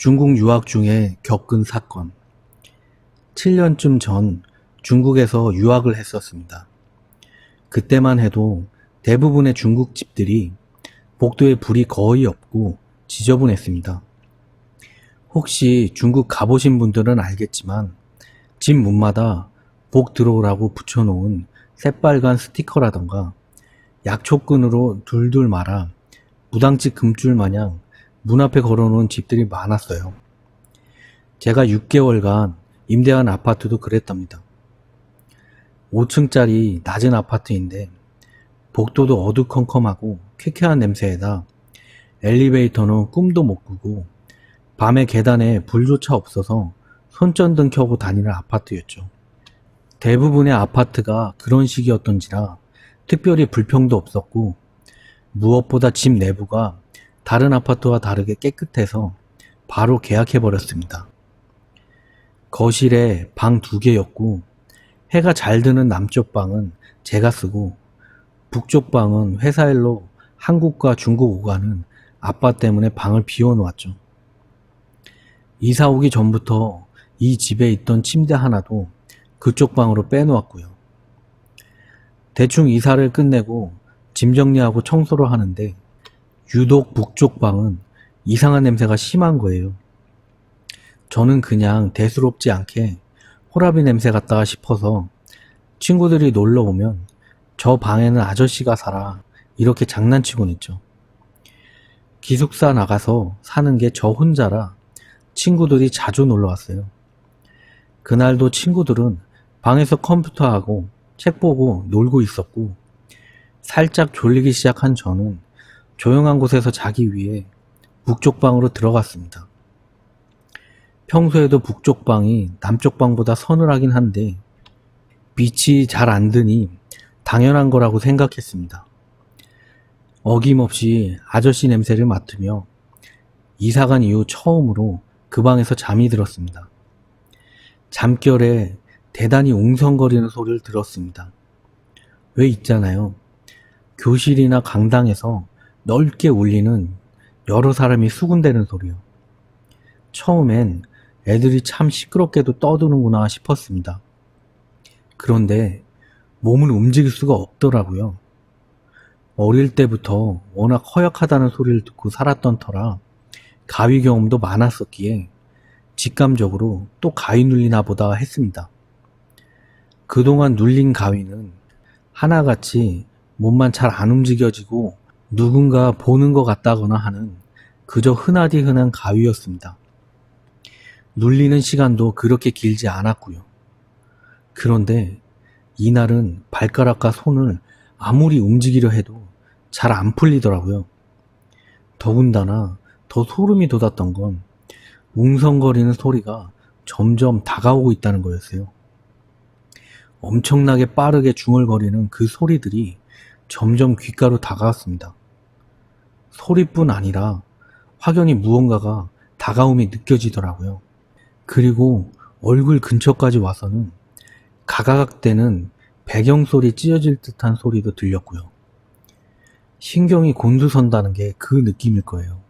중국 유학 중에 겪은 사건. 7년쯤 전 중국에서 유학을 했었습니다. 그때만 해도 대부분의 중국 집들이 복도에 불이 거의 없고 지저분했습니다. 혹시 중국 가보신 분들은 알겠지만 집 문마다 복 들어오라고 붙여놓은 새빨간 스티커라던가 약초끈으로 둘둘 말아 무당집 금줄 마냥 문 앞에 걸어놓은 집들이 많았어요. 제가 6개월간 임대한 아파트도 그랬답니다. 5층짜리 낮은 아파트인데 복도도 어두컴컴하고 쾌쾌한 냄새에다 엘리베이터는 꿈도 못 꾸고 밤에 계단에 불조차 없어서 손전등 켜고 다니는 아파트였죠. 대부분의 아파트가 그런 식이었던지라 특별히 불평도 없었고 무엇보다 집 내부가 다른 아파트와 다르게 깨끗해서 바로 계약해버렸습니다. 거실에 방 2개였고 해가 잘 드는 남쪽 방은 제가 쓰고 북쪽 방은 회사 일로 한국과 중국 오가는 아빠 때문에 방을 비워놓았죠. 이사 오기 전부터 이 집에 있던 침대 하나도 그쪽 방으로 빼놓았고요. 대충 이사를 끝내고 짐 정리하고 청소를 하는데 유독 북쪽 방은 이상한 냄새가 심한 거예요. 저는 그냥 대수롭지 않게 호라비 냄새 같다 싶어서 친구들이 놀러 오면 저 방에는 아저씨가 살아 이렇게 장난치곤 했죠. 기숙사 나가서 사는 게 저 혼자라 친구들이 자주 놀러 왔어요. 그날도 친구들은 방에서 컴퓨터하고 책 보고 놀고 있었고 살짝 졸리기 시작한 저는 조용한 곳에서 자기 위해 북쪽 방으로 들어갔습니다. 평소에도 북쪽 방이 남쪽 방보다 서늘하긴 한데 빛이 잘 안 드니 당연한 거라고 생각했습니다. 어김없이 아저씨 냄새를 맡으며 이사간 이후 처음으로 그 방에서 잠이 들었습니다. 잠결에 대단히 웅성거리는 소리를 들었습니다. 왜 있잖아요. 교실이나 강당에서 넓게 울리는 여러 사람이 수군대는 소리요. 처음엔 애들이 참 시끄럽게도 떠드는구나 싶었습니다. 그런데 몸을 움직일 수가 없더라고요. 어릴 때부터 워낙 허약하다는 소리를 듣고 살았던 터라 가위 경험도 많았었기에 직감적으로 또 가위 눌리나 보다 했습니다. 그동안 눌린 가위는 하나같이 몸만 잘 안 움직여지고 누군가 보는 것 같다거나 하는 그저 흔하디 흔한 가위였습니다. 눌리는 시간도 그렇게 길지 않았고요. 그런데 이날은 발가락과 손을 아무리 움직이려 해도 잘 안 풀리더라고요. 더군다나 더 소름이 돋았던 건 웅성거리는 소리가 점점 다가오고 있다는 거였어요. 엄청나게 빠르게 중얼거리는 그 소리들이 점점 귓가로 다가왔습니다. 소리뿐 아니라 확연히 무언가가 다가옴이 느껴지더라고요. 그리고 얼굴 근처까지 와서는 가가각대는 배경소리 찢어질 듯한 소리도 들렸고요. 신경이 곤두선다는 게 그 느낌일 거예요.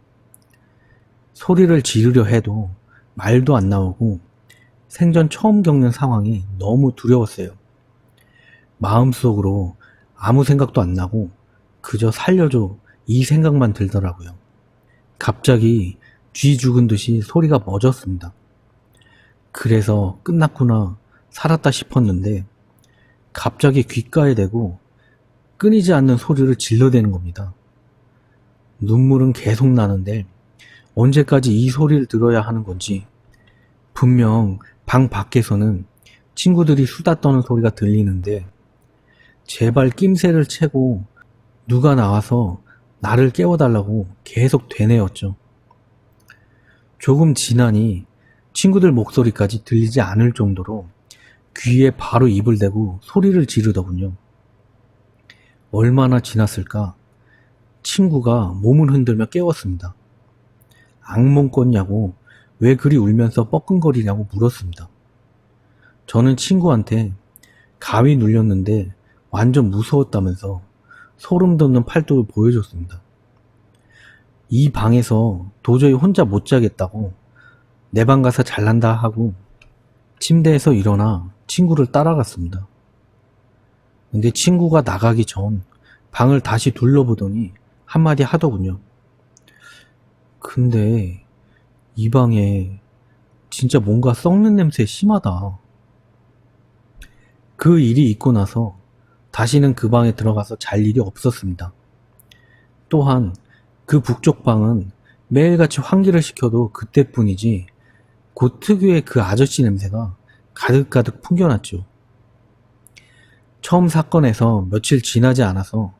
소리를 지르려 해도 말도 안 나오고 생전 처음 겪는 상황이 너무 두려웠어요. 마음속으로 아무 생각도 안 나고 그저 살려줘 이 생각만 들더라고요. 갑자기 쥐 죽은 듯이 소리가 멎었습니다. 그래서 끝났구나 살았다 싶었는데 갑자기 귓가에 대고 끊이지 않는 소리를 질러대는 겁니다. 눈물은 계속 나는데 언제까지 이 소리를 들어야 하는 건지 분명 방 밖에서는 친구들이 수다 떠는 소리가 들리는데 제발 낌새를 채고 누가 나와서 나를 깨워달라고 계속 되뇌었죠. 조금 지나니 친구들 목소리까지 들리지 않을 정도로 귀에 바로 입을 대고 소리를 지르더군요. 얼마나 지났을까? 친구가 몸을 흔들며 깨웠습니다. 악몽 꿨냐고 왜 그리 울면서 뻐끔거리냐고 물었습니다. 저는 친구한테 가위 눌렸는데 완전 무서웠다면서 소름 돋는 팔뚝을 보여줬습니다. 이 방에서 도저히 혼자 못 자겠다고 내 방 가서 잘난다 하고 침대에서 일어나 친구를 따라갔습니다. 근데 친구가 나가기 전 방을 다시 둘러보더니 한마디 하더군요. 근데 이 방에 진짜 뭔가 썩는 냄새 심하다. 그 일이 있고 나서 다시는 그 방에 들어가서 잘 일이 없었습니다. 또한 그 북쪽 방은 매일같이 환기를 시켜도 그때뿐이지 그 특유의 그 아저씨 냄새가 가득가득 풍겨났죠. 처음 사건에서 며칠 지나지 않아서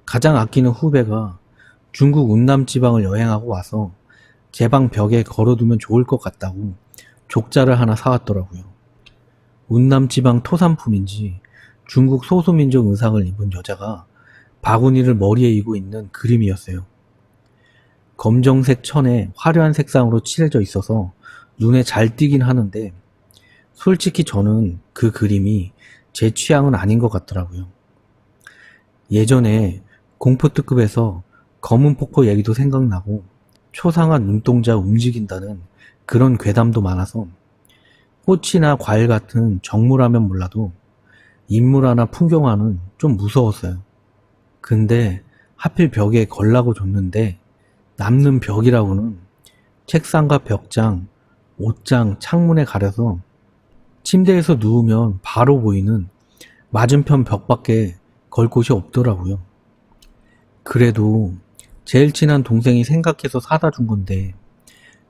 가장 아끼는 후배가 중국 운남 지방을 여행하고 와서 제 방 벽에 걸어두면 좋을 것 같다고 족자를 하나 사왔더라고요. 운남 지방 토산품인지 중국 소수민족 의상을 입은 여자가 바구니를 머리에 이고 있는 그림이었어요. 검정색 천에 화려한 색상으로 칠해져 있어서 눈에 잘 띄긴 하는데 솔직히 저는 그 그림이 제 취향은 아닌 것 같더라고요. 예전에 공포특급에서 검은 폭포 얘기도 생각나고 초상화 눈동자 움직인다는 그런 괴담도 많아서 꽃이나 과일 같은 정물하면 몰라도 인물화나 풍경화는 좀 무서웠어요. 근데 하필 벽에 걸라고 줬는데 남는 벽이라고는 책상과 벽장, 옷장, 창문에 가려서 침대에서 누우면 바로 보이는 맞은편 벽밖에 걸 곳이 없더라고요. 그래도 제일 친한 동생이 생각해서 사다 준 건데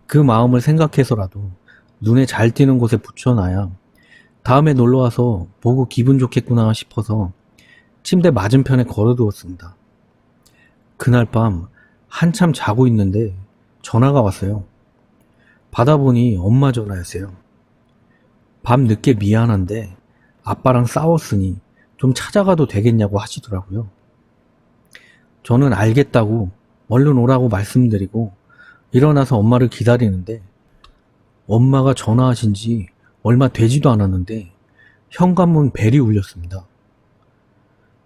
그 마음을 생각해서라도 눈에 잘 띄는 곳에 붙여놔야 다음에 놀러와서 보고 기분 좋겠구나 싶어서 침대 맞은편에 걸어두었습니다. 그날 밤 한참 자고 있는데 전화가 왔어요. 받아보니 엄마 전화였어요. 밤 늦게 미안한데 아빠랑 싸웠으니 좀 찾아가도 되겠냐고 하시더라고요. 저는 알겠다고 얼른 오라고 말씀드리고 일어나서 엄마를 기다리는데 엄마가 전화하신 지 얼마 되지도 않았는데 현관문 벨이 울렸습니다.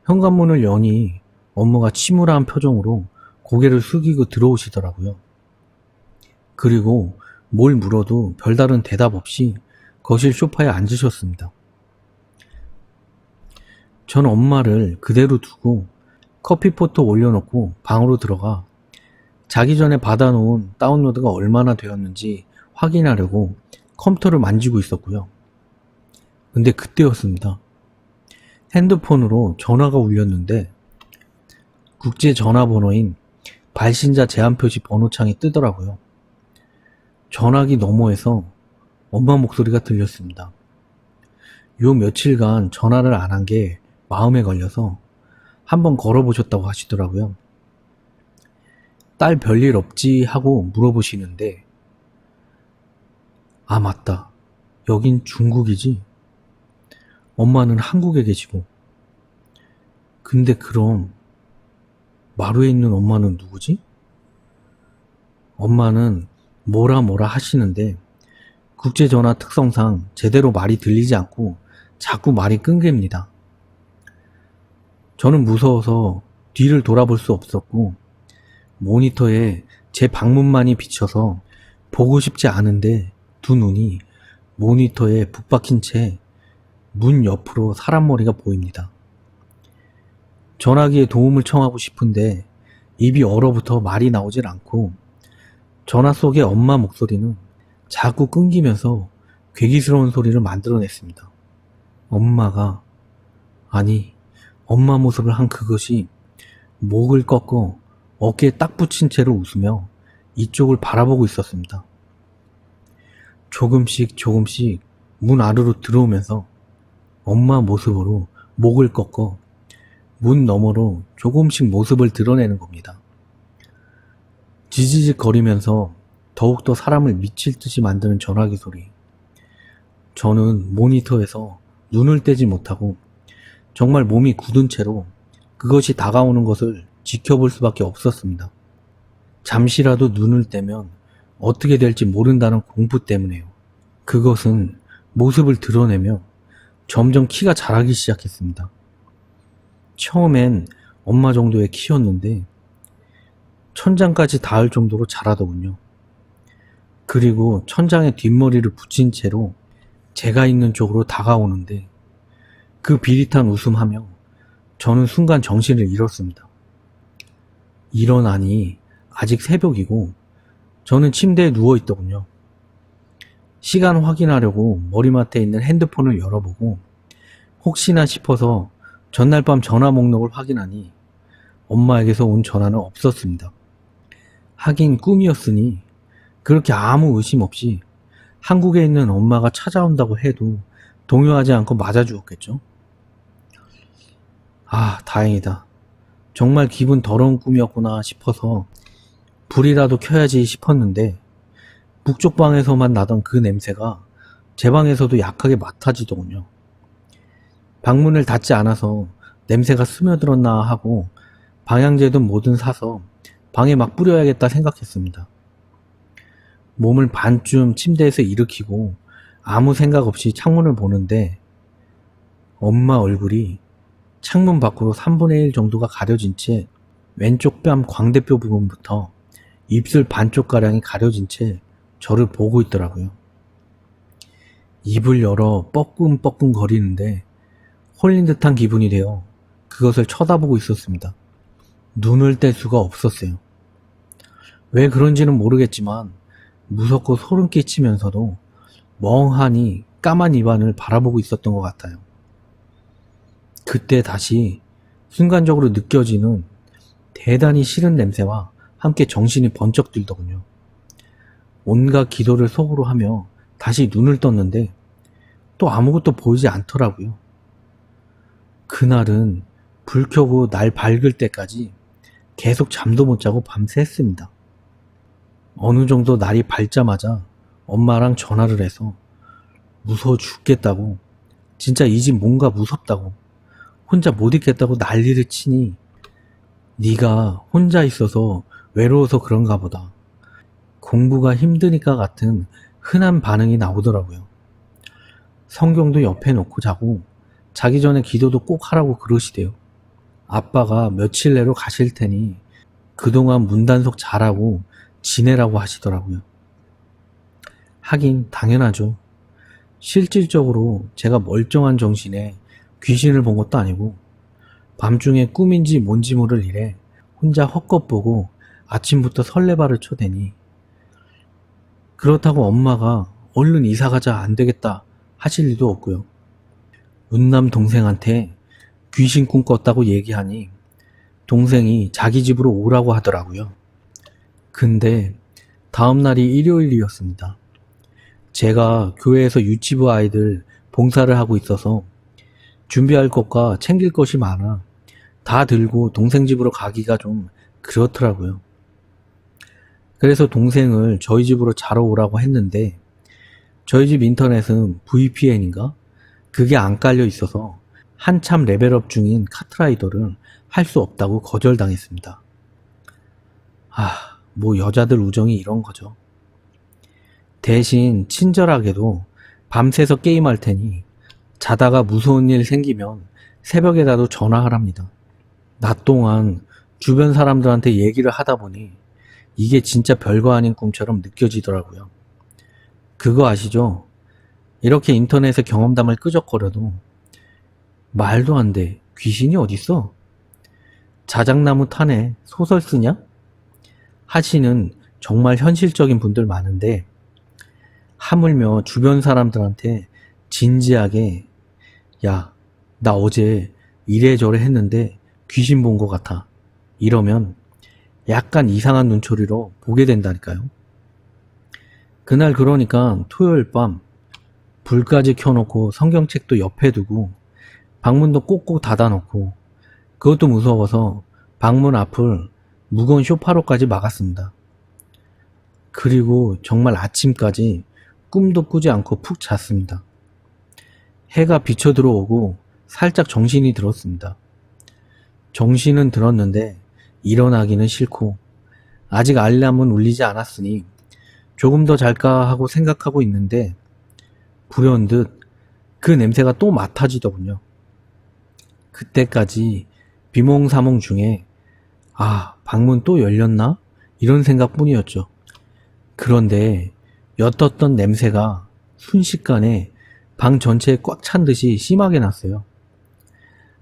현관문을 여니 엄마가 침울한 표정으로 고개를 숙이고 들어오시더라고요. 그리고 뭘 물어도 별다른 대답 없이 거실 소파에 앉으셨습니다. 전 엄마를 그대로 두고 커피포트 올려놓고 방으로 들어가 자기 전에 받아놓은 다운로드가 얼마나 되었는지 확인하려고 컴퓨터를 만지고 있었고요. 근데 그때였습니다. 핸드폰으로 전화가 울렸는데 국제 전화번호인 발신자 제한 표시 번호창이 뜨더라고요. 전화기 너머에서 엄마 목소리가 들렸습니다. 요 며칠간 전화를 안 한 게 마음에 걸려서 한번 걸어보셨다고 하시더라고요. 딸 별일 없지 하고 물어보시는데 아 맞다. 여긴 중국이지? 엄마는 한국에 계시고 근데 그럼 마루에 있는 엄마는 누구지? 엄마는 뭐라 하시는데 국제전화 특성상 제대로 말이 들리지 않고 자꾸 말이 끊깁니다. 저는 무서워서 뒤를 돌아볼 수 없었고 모니터에 제 방문만이 비쳐서 보고 싶지 않은데 두 눈이 모니터에 북박힌 채 문 옆으로 사람 머리가 보입니다. 전화기에 도움을 청하고 싶은데 입이 얼어붙어 말이 나오질 않고 전화 속의 엄마 목소리는 자꾸 끊기면서 괴기스러운 소리를 만들어냈습니다. 엄마가 아니 엄마 모습을 한 그것이 목을 꺾어 어깨에 딱 붙인 채로 웃으며 이쪽을 바라보고 있었습니다. 조금씩 문 안으로 들어오면서 엄마 모습으로 목을 꺾어 문 너머로 조금씩 모습을 드러내는 겁니다. 지지직 거리면서 더욱더 사람을 미칠 듯이 만드는 전화기 소리. 저는 모니터에서 눈을 떼지 못하고 정말 몸이 굳은 채로 그것이 다가오는 것을 지켜볼 수밖에 없었습니다. 잠시라도 눈을 떼면 어떻게 될지 모른다는 공포 때문에요. 그것은 모습을 드러내며 점점 키가 자라기 시작했습니다. 처음엔 엄마 정도의 키였는데 천장까지 닿을 정도로 자라더군요. 그리고 천장에 뒷머리를 붙인 채로 제가 있는 쪽으로 다가오는데 그 비릿한 웃음하며 저는 순간 정신을 잃었습니다. 일어나니 아직 새벽이고 저는 침대에 누워있더군요. 시간 확인하려고 머리맡에 있는 핸드폰을 열어보고 혹시나 싶어서 전날 밤 전화 목록을 확인하니 엄마에게서 온 전화는 없었습니다. 하긴 꿈이었으니 그렇게 아무 의심 없이 한국에 있는 엄마가 찾아온다고 해도 동요하지 않고 맞아주었겠죠. 아, 다행이다. 정말 기분 더러운 꿈이었구나 싶어서 불이라도 켜야지 싶었는데 북쪽 방에서만 나던 그 냄새가 제 방에서도 약하게 맡아지더군요. 방문을 닫지 않아서 냄새가 스며들었나 하고 방향제든 뭐든 사서 방에 막 뿌려야겠다 생각했습니다. 몸을 반쯤 침대에서 일으키고 아무 생각 없이 창문을 보는데 엄마 얼굴이 창문 밖으로 3분의 1 정도가 가려진 채 왼쪽 뺨 광대뼈 부분부터 입술 반쪽가량이 가려진 채 저를 보고 있더라고요. 입을 열어 뻐끔뻐끔 거리는데 홀린 듯한 기분이 되어 그것을 쳐다보고 있었습니다. 눈을 뗄 수가 없었어요. 왜 그런지는 모르겠지만 무섭고 소름 끼치면서도 멍하니 까만 입안을 바라보고 있었던 것 같아요. 그때 다시 순간적으로 느껴지는 대단히 싫은 냄새와 함께 정신이 번쩍 들더군요. 온갖 기도를 속으로 하며 다시 눈을 떴는데 또 아무것도 보이지 않더라고요. 그날은 불 켜고 날 밝을 때까지 계속 잠도 못 자고 밤새 했습니다. 어느 정도 날이 밝자마자 엄마랑 전화를 해서 무서워 죽겠다고, 진짜 이 집 뭔가 무섭다고, 혼자 못 있겠다고 난리를 치니 네가 혼자 있어서 외로워서 그런가 보다, 공부가 힘드니까 같은 흔한 반응이 나오더라고요. 성경도 옆에 놓고 자고 자기 전에 기도도 꼭 하라고 그러시대요. 아빠가 며칠 내로 가실 테니 그동안 문단속 잘하고 지내라고 하시더라고요. 하긴 당연하죠. 실질적으로 제가 멀쩡한 정신에 귀신을 본 것도 아니고 밤중에 꿈인지 뭔지 모를 일에 혼자 헛것 보고 아침부터 설레발을 쳐대니, 그렇다고 엄마가 얼른 이사가자 안되겠다 하실 리도 없고요. 운남 동생한테 귀신 꿈 꿨다고 얘기하니 동생이 자기 집으로 오라고 하더라고요. 근데 다음날이 일요일이었습니다. 제가 교회에서 유치부 아이들 봉사를 하고 있어서 준비할 것과 챙길 것이 많아 다 들고 동생 집으로 가기가 좀 그렇더라고요. 그래서 동생을 저희 집으로 자러 오라고 했는데 저희 집 인터넷은 VPN인가? 그게 안 깔려 있어서 한참 레벨업 중인 카트라이더를 할 수 없다고 거절당했습니다. 뭐 여자들 우정이 이런 거죠. 대신 친절하게도 밤새서 게임할 테니 자다가 무서운 일 생기면 새벽에라도 전화하랍니다. 낮 동안 주변 사람들한테 얘기를 하다 보니 이게 진짜 별거 아닌 꿈처럼 느껴지더라고요. 그거 아시죠? 이렇게 인터넷에 경험담을 끄적거려도 말도 안 돼, 귀신이 어딨어? 자작나무 타네, 소설 쓰냐? 하시는 정말 현실적인 분들 많은데 하물며 주변 사람들한테 진지하게 야, 나 어제 이래저래 했는데 귀신 본 것 같아, 이러면 약간 이상한 눈초리로 보게 된다니까요. 그날 그러니까 토요일 밤 불까지 켜놓고 성경책도 옆에 두고 방문도 꼭꼭 닫아놓고 그것도 무서워서 방문 앞을 무거운 쇼파로까지 막았습니다. 그리고 정말 아침까지 꿈도 꾸지 않고 푹 잤습니다. 해가 비쳐 들어오고 살짝 정신이 들었습니다. 정신은 들었는데 일어나기는 싫고 아직 알람은 울리지 않았으니 조금 더 잘까 하고 생각하고 있는데 불현듯 그 냄새가 또 맡아지더군요. 그때까지 비몽사몽 중에 방문 또 열렸나? 이런 생각뿐이었죠. 그런데 옅었던 냄새가 순식간에 방 전체에 꽉 찬 듯이 심하게 났어요.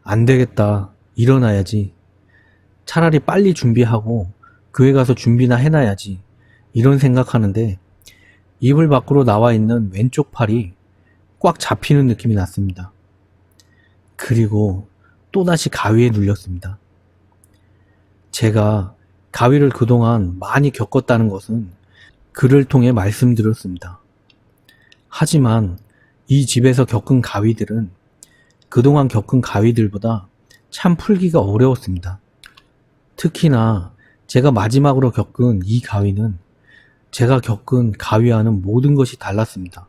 안 되겠다. 일어나야지. 차라리 빨리 준비하고 교회 가서 준비나 해놔야지. 이런 생각하는데 이불 밖으로 나와 있는 왼쪽 팔이 꽉 잡히는 느낌이 났습니다. 그리고 또다시 가위에 눌렸습니다. 제가 가위를 그동안 많이 겪었다는 것은 글을 통해 말씀드렸습니다. 하지만 이 집에서 겪은 가위들은 그동안 겪은 가위들보다 참 풀기가 어려웠습니다. 특히나 제가 마지막으로 겪은 이 가위는 제가 겪은 가위와는 모든 것이 달랐습니다.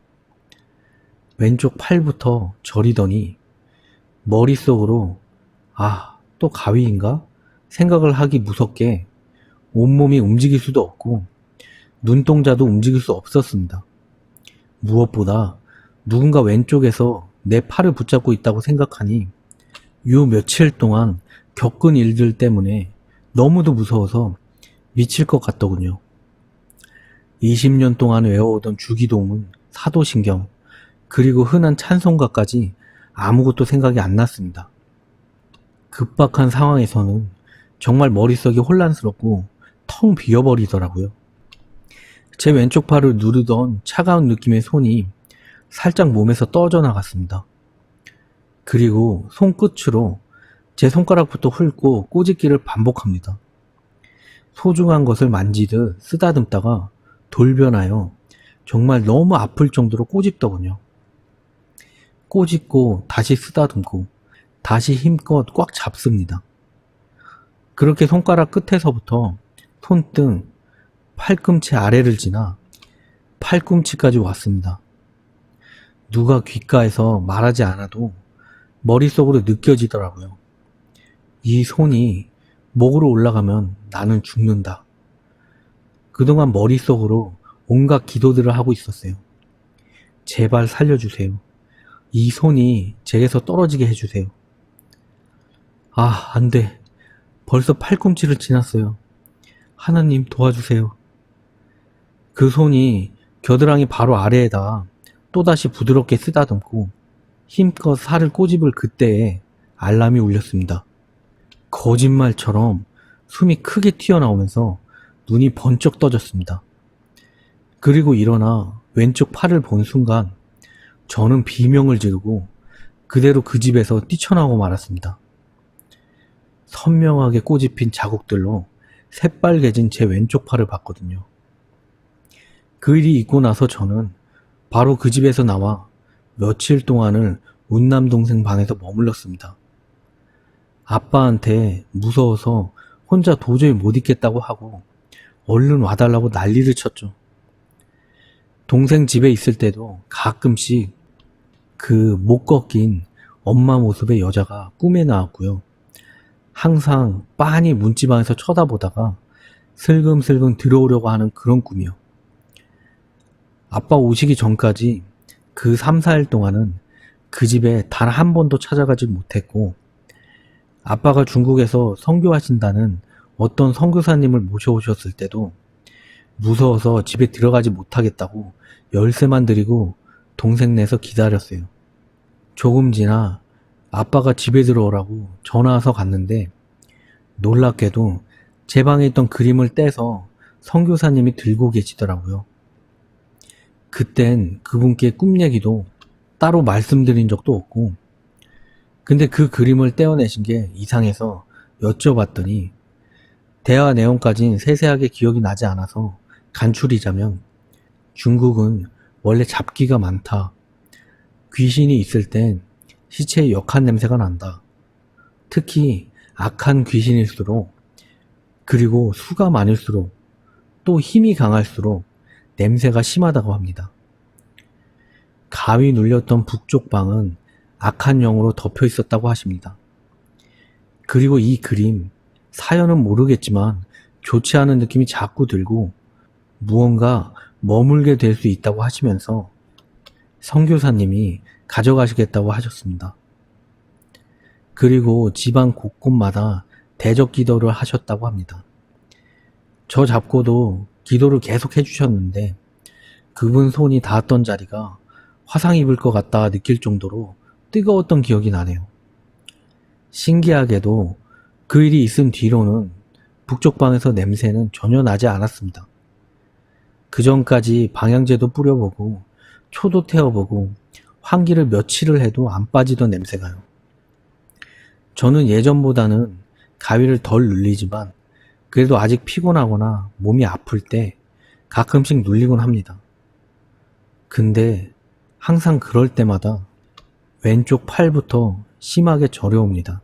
왼쪽 팔부터 저리더니 머릿속으로 또 가위인가? 생각을 하기 무섭게 온몸이 움직일 수도 없고 눈동자도 움직일 수 없었습니다. 무엇보다 누군가 왼쪽에서 내 팔을 붙잡고 있다고 생각하니 요 며칠 동안 겪은 일들 때문에 너무도 무서워서 미칠 것 같더군요. 20년 동안 외워오던 주기도문, 사도신경, 그리고 흔한 찬송가까지 아무것도 생각이 안 났습니다. 급박한 상황에서는 정말 머릿속이 혼란스럽고 텅 비어버리더라고요. 제 왼쪽 팔을 누르던 차가운 느낌의 손이 살짝 몸에서 떨어져 나갔습니다. 그리고 손끝으로 제 손가락부터 훑고 꼬집기를 반복합니다. 소중한 것을 만지듯 쓰다듬다가 돌변하여 정말 너무 아플 정도로 꼬집더군요. 꼬집고 다시 쓰다듬고 다시 힘껏 꽉 잡습니다. 그렇게 손가락 끝에서부터 손등, 팔꿈치 아래를 지나 팔꿈치까지 왔습니다. 누가 귓가에서 말하지 않아도 머릿속으로 느껴지더라고요. 이 손이 목으로 올라가면 나는 죽는다. 그동안 머릿속으로 온갖 기도들을 하고 있었어요. 제발 살려주세요. 이 손이 제게서 떨어지게 해주세요. 안 돼. 벌써 팔꿈치를 지났어요. 하나님 도와주세요. 그 손이 겨드랑이 바로 아래에다 또다시 부드럽게 쓰다듬고 힘껏 살을 꼬집을 그때에 알람이 울렸습니다. 거짓말처럼 숨이 크게 튀어나오면서 눈이 번쩍 떠졌습니다. 그리고 일어나 왼쪽 팔을 본 순간 저는 비명을 지르고 그대로 그 집에서 뛰쳐나오고 말았습니다. 선명하게 꼬집힌 자국들로 새빨개진 제 왼쪽 팔을 봤거든요. 그 일이 있고 나서 저는 바로 그 집에서 나와 며칠 동안을 운남동생 방에서 머물렀습니다. 아빠한테 무서워서 혼자 도저히 못 있겠다고 하고 얼른 와달라고 난리를 쳤죠. 동생 집에 있을 때도 가끔씩 그 못 꺾인 엄마 모습의 여자가 꿈에 나왔고요. 항상 빤히 문집 안에서 쳐다보다가 슬금슬금 들어오려고 하는 그런 꿈이요. 아빠 오시기 전까지 그 3, 4일 동안은 그 집에 단 한 번도 찾아가지 못했고 아빠가 중국에서 선교하신다는 어떤 선교사님을 모셔오셨을 때도 무서워서 집에 들어가지 못하겠다고 열쇠만 드리고 동생네에서 기다렸어요. 조금 지나 아빠가 집에 들어오라고 전화 와서 갔는데 놀랍게도 제 방에 있던 그림을 떼서 선교사님이 들고 계시더라고요. 그땐 그분께 꿈 얘기도 따로 말씀드린 적도 없고 근데 그 그림을 떼어내신 게 이상해서 여쭤봤더니 대화 내용까진 세세하게 기억이 나지 않아서 간추리자면 중국은 원래 잡기가 많다. 귀신이 있을 땐 시체의 역한 냄새가 난다. 특히 악한 귀신일수록 그리고 수가 많을수록 또 힘이 강할수록 냄새가 심하다고 합니다. 가위 눌렸던 북쪽 방은 악한 영으로 덮여 있었다고 하십니다. 그리고 이 그림, 사연은 모르겠지만 좋지 않은 느낌이 자꾸 들고 무언가 머물게 될 수 있다고 하시면서 선교사님이 가져가시겠다고 하셨습니다. 그리고 집안 곳곳마다 대적 기도를 하셨다고 합니다. 저 잡고도 기도를 계속 해주셨는데 그분 손이 닿았던 자리가 화상 입을 것 같다 느낄 정도로 뜨거웠던 기억이 나네요. 신기하게도 그 일이 있은 뒤로는 북쪽 방에서 냄새는 전혀 나지 않았습니다. 그 전까지 방향제도 뿌려보고 초도 태워보고 환기를 며칠을 해도 안 빠지던 냄새가요. 저는 예전보다는 가위를 덜 눌리지만 그래도 아직 피곤하거나 몸이 아플 때 가끔씩 눌리곤 합니다. 근데 항상 그럴 때마다 왼쪽 팔부터 심하게 저려옵니다.